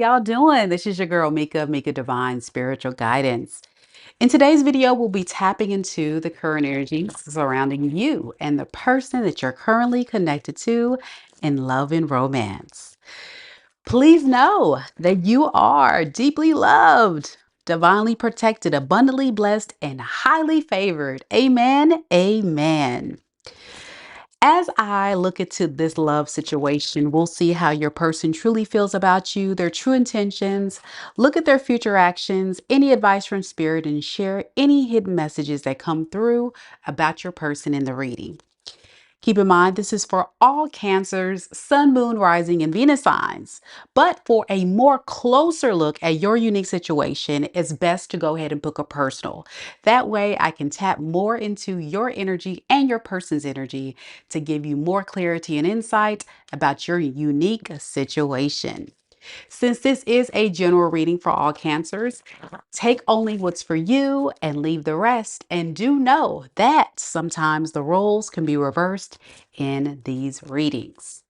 Y'all doing? This is your girl Mika Divine Spiritual Guidance. In today's video, we'll be tapping into the current energies surrounding you and the person that you're currently connected to in love and romance. Please know that you are deeply loved, divinely protected, abundantly blessed, and highly favored. Amen. Amen. As I look into this love situation, we'll see how your person truly feels about you, their true intentions, look at their future actions, any advice from spirit, and share any hidden messages that come through about your person in the reading. Keep in mind, this is for all Cancers, Sun, Moon, Rising, and Venus signs. But for a more closer look at your unique situation, it's best to go ahead and book a personal. That way, I can tap more into your energy and your person's energy to give you more clarity and insight about your unique situation. Since this is a general reading for all Cancers, take only what's for you and leave the rest. And do know that sometimes the roles can be reversed in these readings.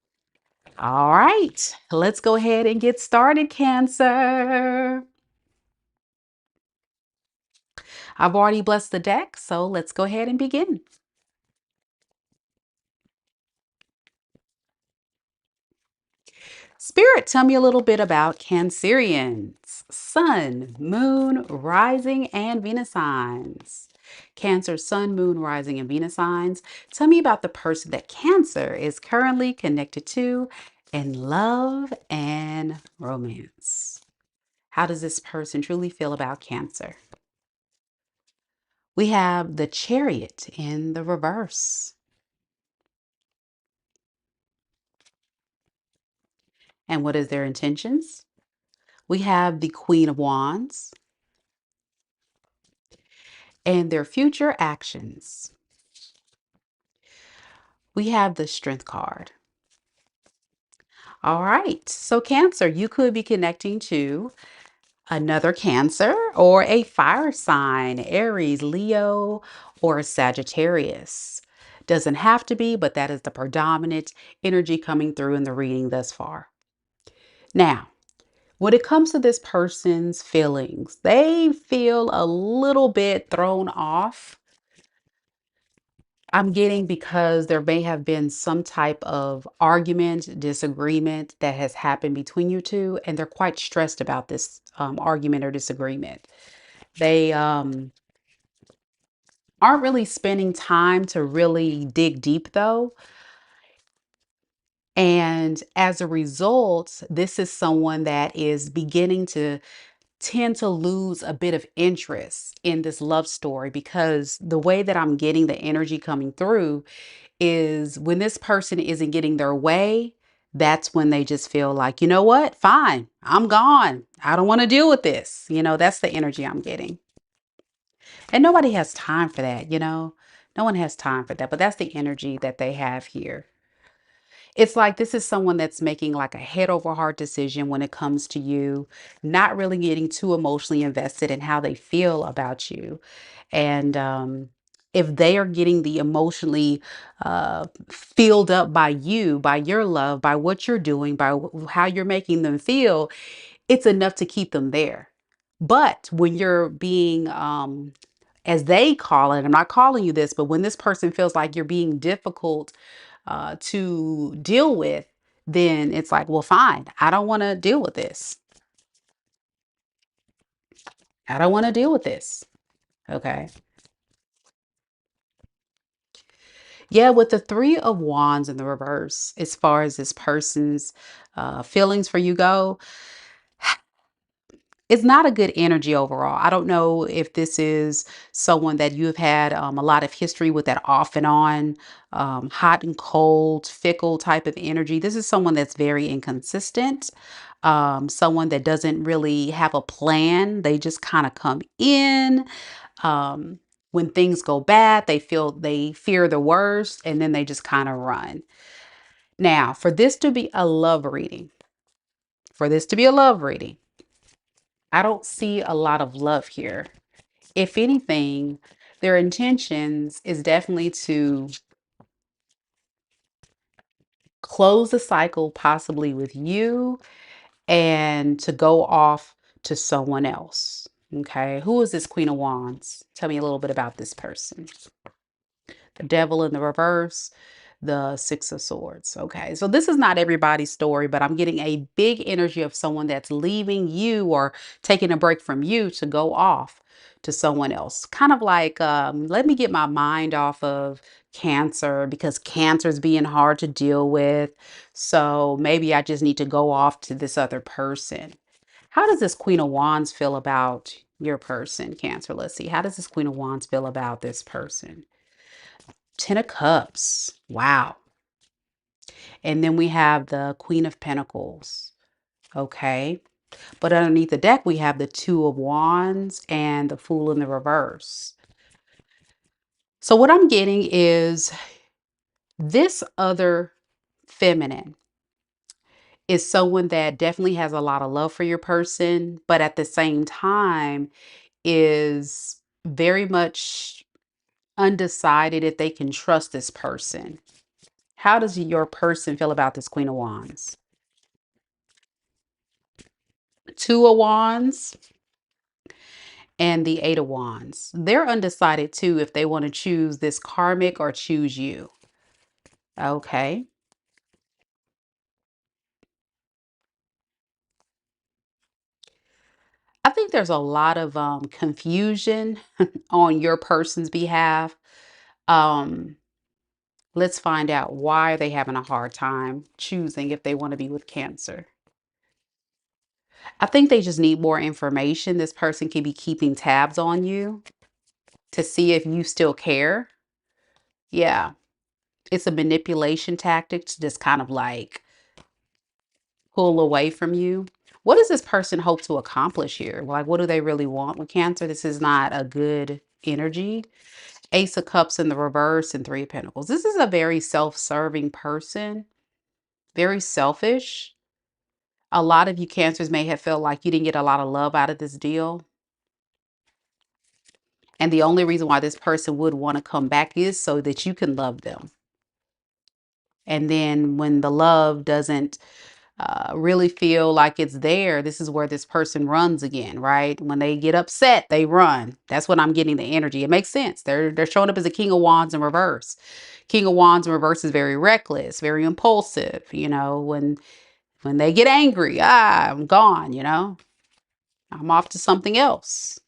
All right, let's go ahead and get started, Cancer. I've already blessed the deck, so let's go ahead and begin. Spirit, tell me a little bit about Cancerians, Sun, Moon, Rising, and Venus signs. Cancer, Sun, Moon, Rising, and Venus signs. Tell me about the person that Cancer is currently connected to in love and romance. How does this person truly feel about Cancer? We have the Chariot in the reverse. And what is their intentions? We have the Queen of Wands and their future actions. We have the Strength card. All right, so Cancer, you could be connecting to another Cancer or a fire sign, Aries, Leo, or Sagittarius. Doesn't have to be, but that is the predominant energy coming through in the reading thus far. Now, when it comes to this person's feelings, they feel a little bit thrown off. I'm getting because there may have been some type of argument, disagreement that has happened between you two, and they're quite stressed about this argument or disagreement. They aren't really spending time to really dig deep, though. And as a result, this is someone that is beginning to tend to lose a bit of interest in this love story because the way that I'm getting the energy coming through is when this person isn't getting their way, that's when they just feel like, you know what? Fine, I'm gone. I don't want to deal with this. That's the energy I'm getting. And nobody has time for that. No one has time for that, but that's the energy that they have here. It's like this is someone that's making like a head over heart decision when it comes to you, not really getting too emotionally invested in how they feel about you. And if they are getting the emotionally filled up by you, by your love, by what you're doing, by how you're making them feel, it's enough to keep them there. But when you're being, as they call it, I'm not calling you this, but when this person feels like you're being difficult to deal with, then it's like, well, fine. I don't want to deal with this. I don't want to deal with this. Okay. Yeah, with the Three of Wands in the reverse, as far as this person's feelings for you go, it's not a good energy overall. I don't know if this is someone that you have had a lot of history with, that off and on, hot and cold, fickle type of energy. This is someone that's very inconsistent, someone that doesn't really have a plan. They just kind of come in. Um, when things go bad, they fear the worst, and then they just kind of run. Now, for this to be a love reading, for this to be a love reading, I don't see a lot of love here. If anything, their intentions is definitely to close the cycle, possibly with you, and to go off to someone else. Okay, who is this Queen of Wands? Tell me a little bit about this person. The Devil in the reverse, the Six of Swords. Okay, so this is not everybody's story, but I'm getting a big energy of someone that's leaving you or taking a break from you to go off to someone else. Kind of like, let me get my mind off of Cancer, because Cancer's being hard to deal with. So maybe I just need to go off to this other person. How does this Queen of Wands feel about your person, Cancer? Let's see. How does this Queen of Wands feel about this person? Ten of Cups. Wow. And then we have the Queen of Pentacles. Okay. But underneath the deck, we have the Two of Wands and the Fool in the reverse. So what I'm getting is this other feminine is someone that definitely has a lot of love for your person, but at the same time is very much undecided if they can trust this person. How does your person feel about this Queen of Wands? Two of Wands and the Eight of Wands. They're undecided too if they want to choose this karmic or choose you. Okay. I think there's a lot of confusion on your person's behalf. Um, let's find out why they having a hard time choosing if they want to be with Cancer. I think they just need more information. This person can be keeping tabs on you to see if you still care. Yeah. It's a manipulation tactic to just kind of like pull away from you. What does this person hope to accomplish here? Like, what do they really want with Cancer? This is not a good energy. Ace of Cups in the reverse and Three of Pentacles. This is a very self-serving person, very selfish. A lot of you Cancers may have felt like you didn't get a lot of love out of this deal. And the only reason why this person would want to come back is so that you can love them. And then when the love doesn't really feel like it's there, this is where this person runs again, right? When they get upset, they run. That's what I'm getting the energy. It makes sense. They're showing up as a King of Wands in reverse. King of Wands in reverse is very reckless, very impulsive. You know, when they get angry, I'm gone. You know, I'm off to something else.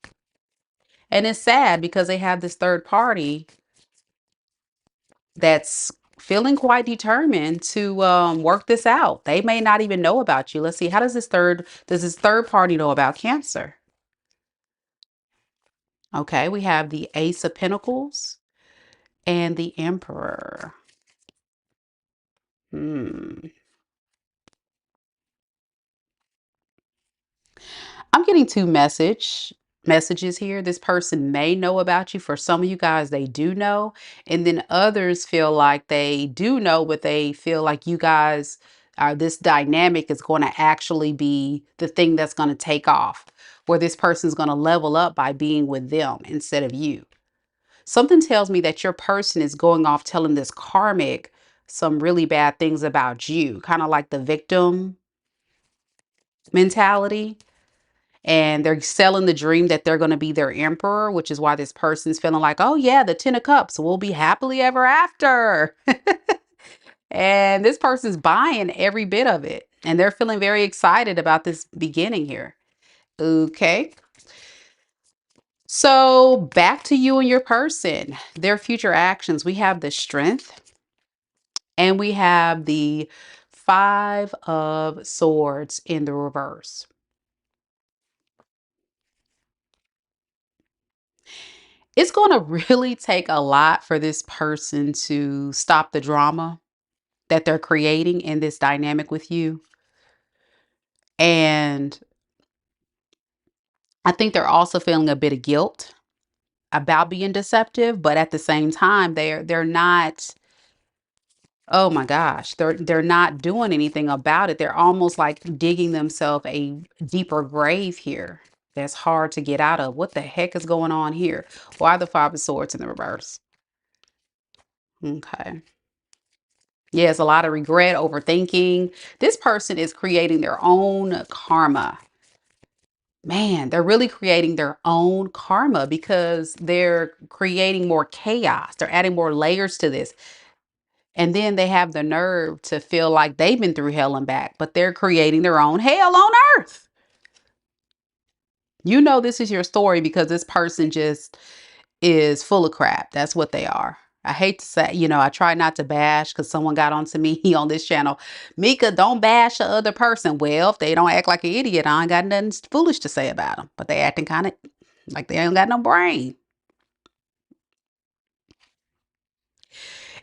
And it's sad because they have this third party that's feeling quite determined to work this out. They may not even know about you. Let's see. How does this third party know about Cancer? Okay, we have the Ace of Pentacles and the Emperor. Hmm. I'm getting two messages here. This person may know about you. For some of you guys, they do know. And then others feel like they do know, but they feel like you guys are this dynamic is going to actually be the thing that's going to take off, where this person's going to level up by being with them instead of you. Something tells me that your person is going off telling this karmic some really bad things about you, kind of like the victim mentality. And they're selling the dream that they're going to be their emperor, which is why this person's feeling like, oh yeah, the Ten of Cups will be happily ever after. And this person's buying every bit of it. And they're feeling very excited about this beginning here. Okay. So back to you and your person, their future actions. We have the Strength and we have the Five of Swords in the reverse. It's going to really take a lot for this person to stop the drama that they're creating in this dynamic with you. And I think they're also feeling a bit of guilt about being deceptive, but at the same time, they're not, oh my gosh, they're not doing anything about it. They're almost like digging themselves a deeper grave here that's hard to get out of. What the heck is going on here? Why the Five of Swords in the reverse? Okay. Yes, a lot of regret, overthinking. This person is creating their own karma. Man, they're really creating their own karma because they're creating more chaos. They're adding more layers to this. And then they have the nerve to feel like they've been through hell and back, but they're creating their own hell on earth. You know, this is your story because this person just is full of crap. That's what they are. I hate to say, I try not to bash because someone got onto me on this channel. Mika, don't bash the other person. Well, if they don't act like an idiot, I ain't got nothing foolish to say about them. But they acting kind of like they ain't got no brain.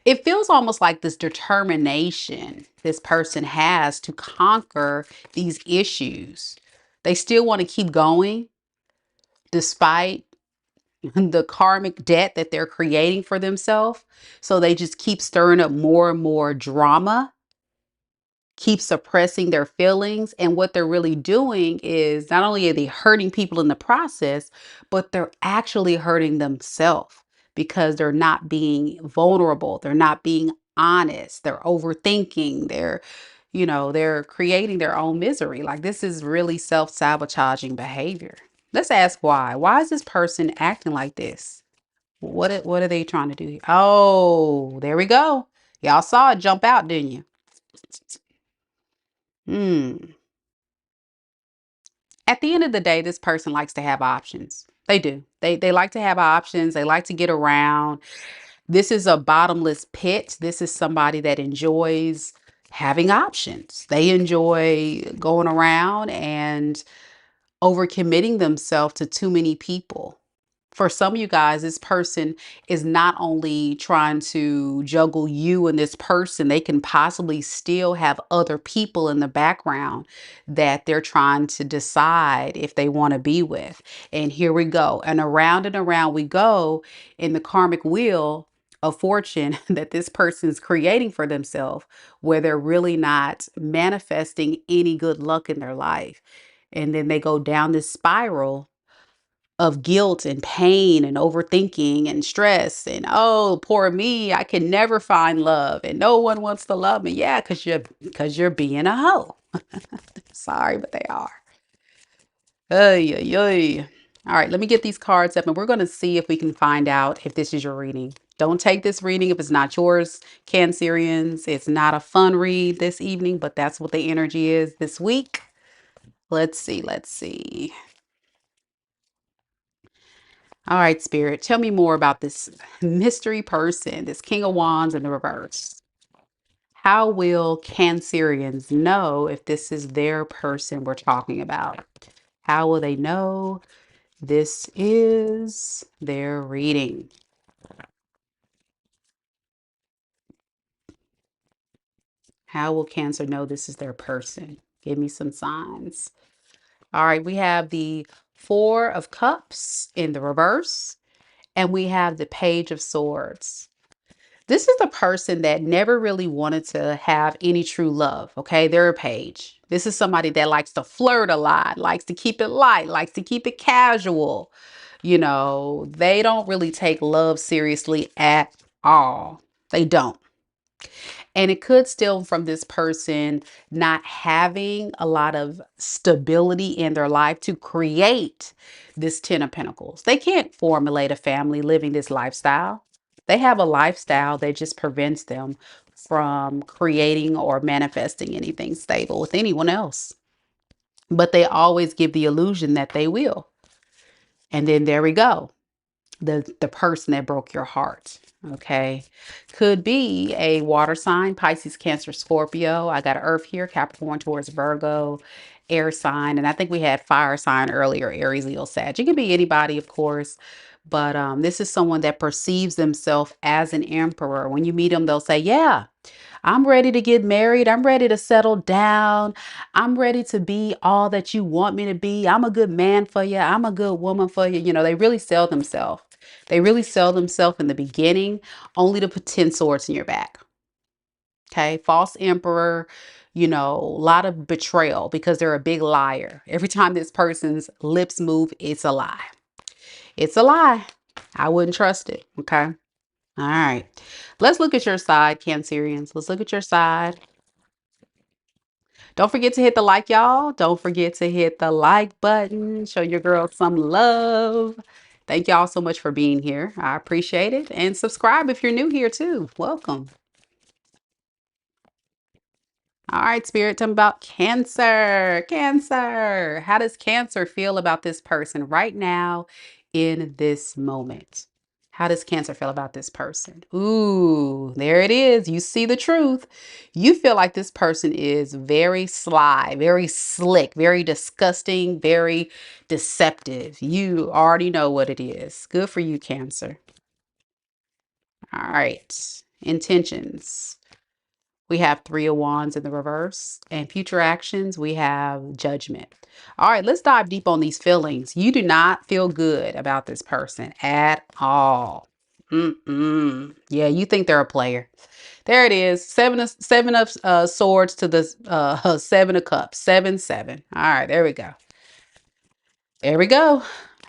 It feels almost like this determination this person has to conquer these issues. They still want to keep going despite the karmic debt that they're creating for themselves. So they just keep stirring up more and more drama, keep suppressing their feelings. And what they're really doing is not only are they hurting people in the process, but they're actually hurting themselves because they're not being vulnerable. They're not being honest. They're overthinking. They're creating their own misery. Like this is really self-sabotaging behavior. Let's ask why. Why is this person acting like this? What are they trying to do here? Oh, there we go. Y'all saw it jump out, didn't you? Hmm. At the end of the day, this person likes to have options. They do. They like to have options. They like to get around. This is a bottomless pit. This is somebody that enjoys having options. They enjoy going around and overcommitting themselves to too many people. For some of you guys, this person is not only trying to juggle you and this person, they can possibly still have other people in the background that they're trying to decide if they want to be with. And here we go. And around we go in the karmic wheel of fortune that this person's creating for themselves, where they're really not manifesting any good luck in their life. And then they go down this spiral of guilt and pain and overthinking and stress and oh poor me, I can never find love and no one wants to love me. Yeah, because you're being a hoe. Sorry, but they are. Ay, ay, ay. All right, let me get these cards up and we're going to see if we can find out if this is your reading. Don't take this reading if it's not yours, Cancerians. It's not a fun read this evening, but that's what the energy is this week. Let's see. Let's see. All right, Spirit, tell me more about this mystery person, this King of Wands in the reverse. How will Cancerians know if this is their person we're talking about? How will they know this is their reading? How will Cancer know this is their person? Give me some signs. All right, we have the Four of Cups in the reverse, and we have the Page of Swords. This is the person that never really wanted to have any true love. Okay. They're a page. This is somebody that likes to flirt a lot, likes to keep it light, likes to keep it casual. They don't really take love seriously at all. They don't. And it could stem from this person not having a lot of stability in their life to create this Ten of Pentacles. They can't formulate a family living this lifestyle. They have a lifestyle that just prevents them from creating or manifesting anything stable with anyone else. But they always give the illusion that they will. And then there we go. The person that broke your heart. Okay. Could be a water sign, Pisces, Cancer, Scorpio. I got Earth here, Capricorn towards Virgo, air sign. And I think we had fire sign earlier, Aries, Leo, Sag. It can be anybody, of course. But this is someone that perceives themselves as an emperor. When you meet them, they'll say, yeah, I'm ready to get married. I'm ready to settle down. I'm ready to be all that you want me to be. I'm a good man for you. I'm a good woman for you. They really sell themselves. They really sell themselves in the beginning, only to put 10 swords in your back. Okay. False emperor, a lot of betrayal because they're a big liar. Every time this person's lips move, it's a lie. It's a lie. I wouldn't trust it. Okay. All right. Let's look at your side, Cancerians. Let's look at your side. Don't forget to hit the like, y'all. Don't forget to hit the like button. Show your girl some love. Thank y'all so much for being here. I appreciate it. And subscribe if you're new here too. Welcome. All right, Spirit, tell me about Cancer. Cancer. How does Cancer feel about this person right now in this moment? How does Cancer feel about this person? Ooh, there it is. You see the truth. You feel like this person is very sly, very slick, very disgusting, very deceptive. You already know what it is. Good for you, Cancer. All right. Intentions. We have Three of Wands in the reverse. And future actions, we have Judgment. All right, let's dive deep on these feelings. You do not feel good about this person at all. Yeah, you think they're a player. There it is. Seven of swords to the seven of cups. 7-7. All right, there we go. There we go.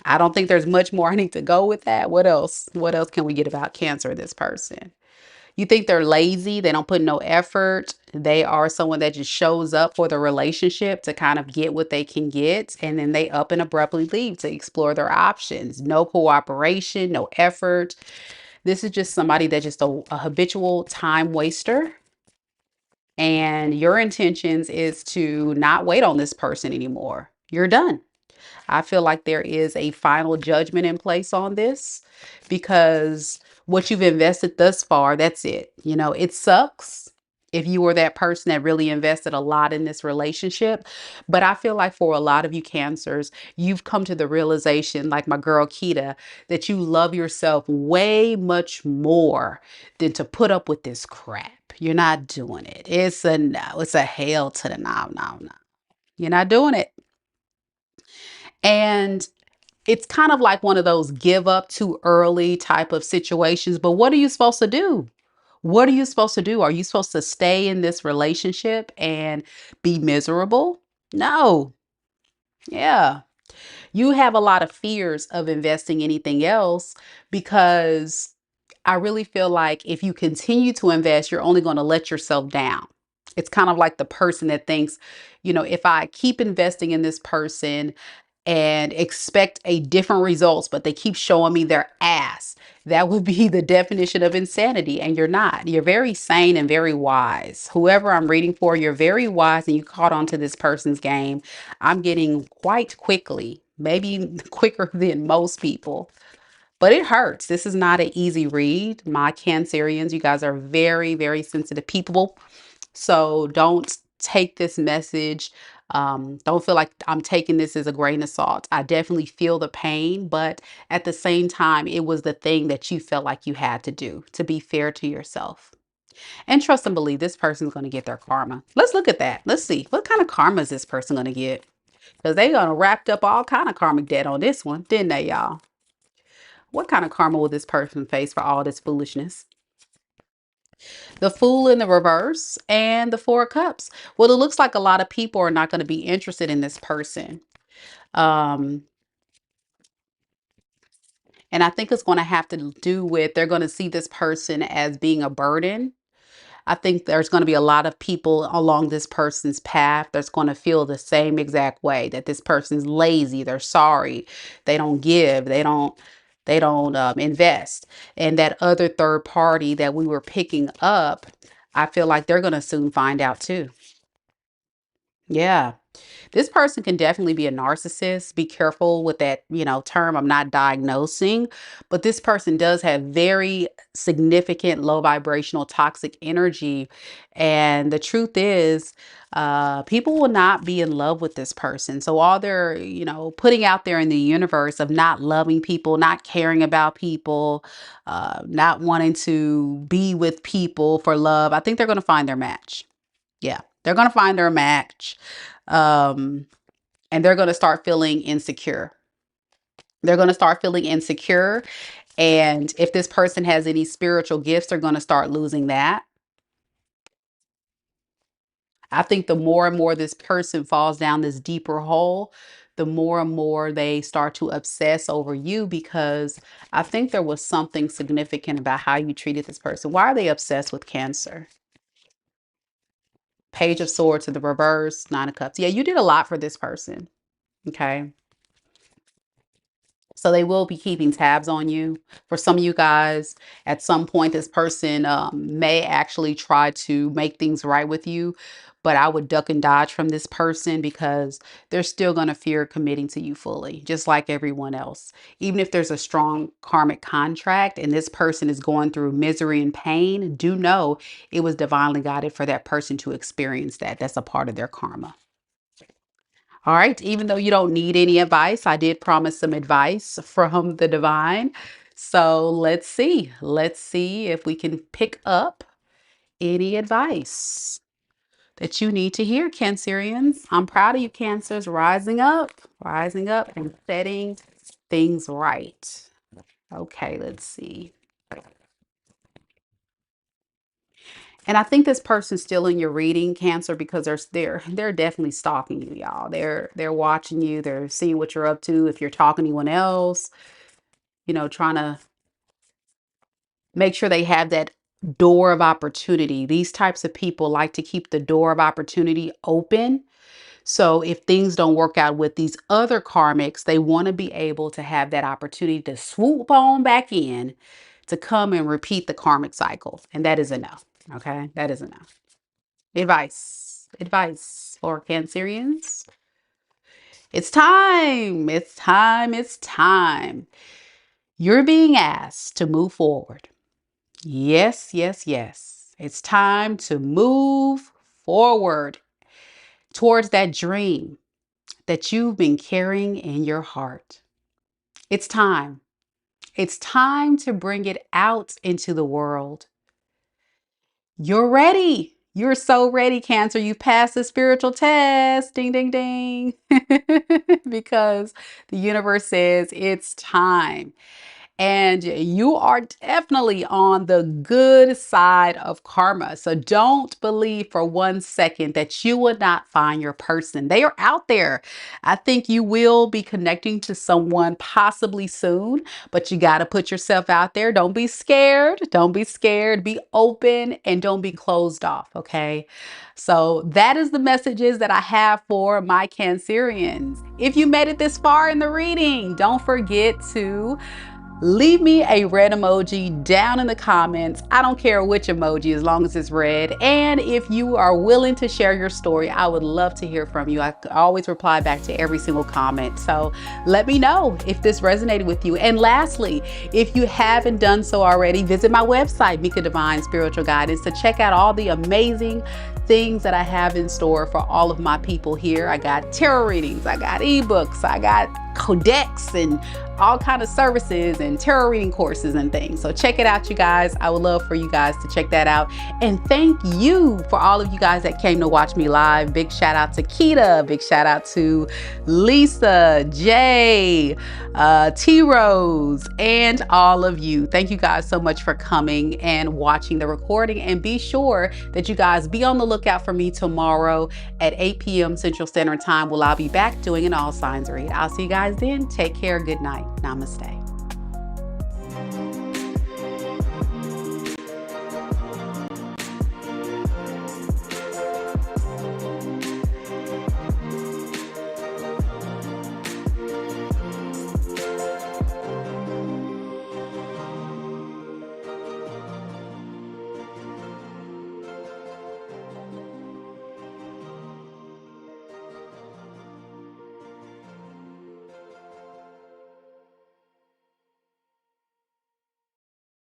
I don't think there's much more I need to go with that. What else? What else can we get about Cancer, this person? You think they're lazy, they don't put no effort. They are someone that just shows up for the relationship to kind of get what they can get. And then they up and abruptly leave to explore their options. No cooperation, no effort. This is just somebody that's just a habitual time waster. And your intentions is to not wait on this person anymore. You're done. I feel like there is a final judgment in place on this because what you've invested thus far, that's it. You know, it sucks if you were that person that really invested a lot in this relationship. But I feel like for a lot of you Cancers, you've come to the realization, like my girl Kita, that you love yourself way much more than to put up with this crap. You're not doing it. It's a no. It's a hell to the no, no, no. You're not doing it. And it's kind of like one of those give up too early type of situations. But what are you supposed to do? What are you supposed to do? Are you supposed to stay in this relationship and be miserable? No. Yeah. You have a lot of fears of investing anything else because I really feel like if you continue to invest, you're only going to let yourself down. It's kind of like the person that thinks, you know, if I keep investing in this person and expect a different results, but they keep showing me their ass, that would be the definition of insanity. And you're not. You're very sane and very wise. Whoever I'm reading for, you're very wise and you caught on to this person's game. I'm getting quite quickly, maybe quicker than most people. But it hurts. This is not an easy read. My Cancerians, you guys are very, very sensitive people. So don't take this message. Don't feel like I'm taking this as a grain of salt. I definitely feel the pain, but at the same time, it was the thing that you felt like you had to do to be fair to yourself. And trust and believe this person's going to get their karma. Let's look at that. Let's see. What kind of karma is this person going to get? Because they're going to wrapped up all kind of karmic debt on this one, didn't they, y'all? What kind of karma will this person face for all this foolishness? The Fool in the reverse and the Four of Cups. Well, it looks like a lot of people are not going to be interested in this person. Um, and I think it's going to have to do with they're going to see this person as being a burden. I think there's going to be a lot of people along this person's path that's going to feel the same exact way, that this person's lazy, they're sorry, they don't give, they don't invest. And that other third party that we were picking up, I feel like they're going to soon find out too. Yeah. This person can definitely be a narcissist. Be careful with that, term. I'm not diagnosing, but this person does have very significant low vibrational toxic energy. And the truth is, people will not be in love with this person. So all they're, putting out there in the universe of not loving people, not caring about people, not wanting to be with people for love, I think they're going to find their match. Yeah, they're going to find their match. Um, and they're going to start feeling insecure. They're going to start feeling insecure. And if this person has any spiritual gifts, they're going to start losing that. I think the more and more this person falls down this deeper hole, the more and more they start to obsess over you, because I think there was something significant about how you treated this person. Why are they obsessed with Cancer? Page of Swords to the reverse, Nine of Cups. Yeah, you did a lot for this person. Okay. So they will be keeping tabs on you. For some of you guys, at some point, this person may actually try to make things right with you. But I would duck and dodge from this person, because they're still going to fear committing to you fully, just like everyone else. Even if there's a strong karmic contract and this person is going through misery and pain, do know it was divinely guided for that person to experience that. That's a part of their karma. All right. Even though you don't need any advice, I did promise some advice from the divine. So let's see. Let's see if we can pick up any advice that you need to hear, Cancerians. I'm proud of you, Cancers, rising up and setting things right. Okay, let's see. And I think this person's still in your reading, Cancer, because they're definitely stalking you, y'all. They're watching you. They're seeing what you're up to. If you're talking to anyone else, trying to make sure they have that door of opportunity. These types of people like to keep the door of opportunity open. So if things don't work out with these other karmics, they want to be able to have that opportunity to swoop on back in, to come and repeat the karmic cycle. And that is enough. Okay, that is enough. Advice for Cancerians. It's time. It's time. It's time. You're being asked to move forward. Yes, yes, yes. It's time to move forward towards that dream that you've been carrying in your heart. It's time. It's time to bring it out into the world. You're ready. You're so ready, Cancer. You passed the spiritual test. Ding, ding, ding. Because the universe says it's time. And you are definitely on the good side of karma. So don't believe for 1 second that you will not find your person. They are out there. I think you will be connecting to someone possibly soon, but you got to put yourself out there. Don't be scared. Don't be scared. Be open and don't be closed off. Okay. So that is the messages that I have for my Cancerians. If you made it this far in the reading, don't forget to leave me a red emoji down in the comments. I don't care which emoji, as long as it's red. And if you are willing to share your story, I would love to hear from you. I always reply back to every single comment. So let me know if this resonated with you. And lastly, if you haven't done so already, visit my website, Mika Divine Spiritual Guidance, to check out all the amazing things that I have in store for all of my people here. I got tarot readings, I got ebooks, I got codex and all kind of services and tarot reading courses and things. So check it out, you guys. I would love for you guys to check that out. And thank you for all of you guys that came to watch me live. Big shout out to Keita. Big shout out to Lisa, Jay, T-Rose, and all of you. Thank you guys so much for coming and watching the recording. And be sure that you guys be on the lookout for me tomorrow at 8 p.m. Central Standard Time. I'll be back doing an all signs read. I'll see you guys then. Take care. Good night. Namaste.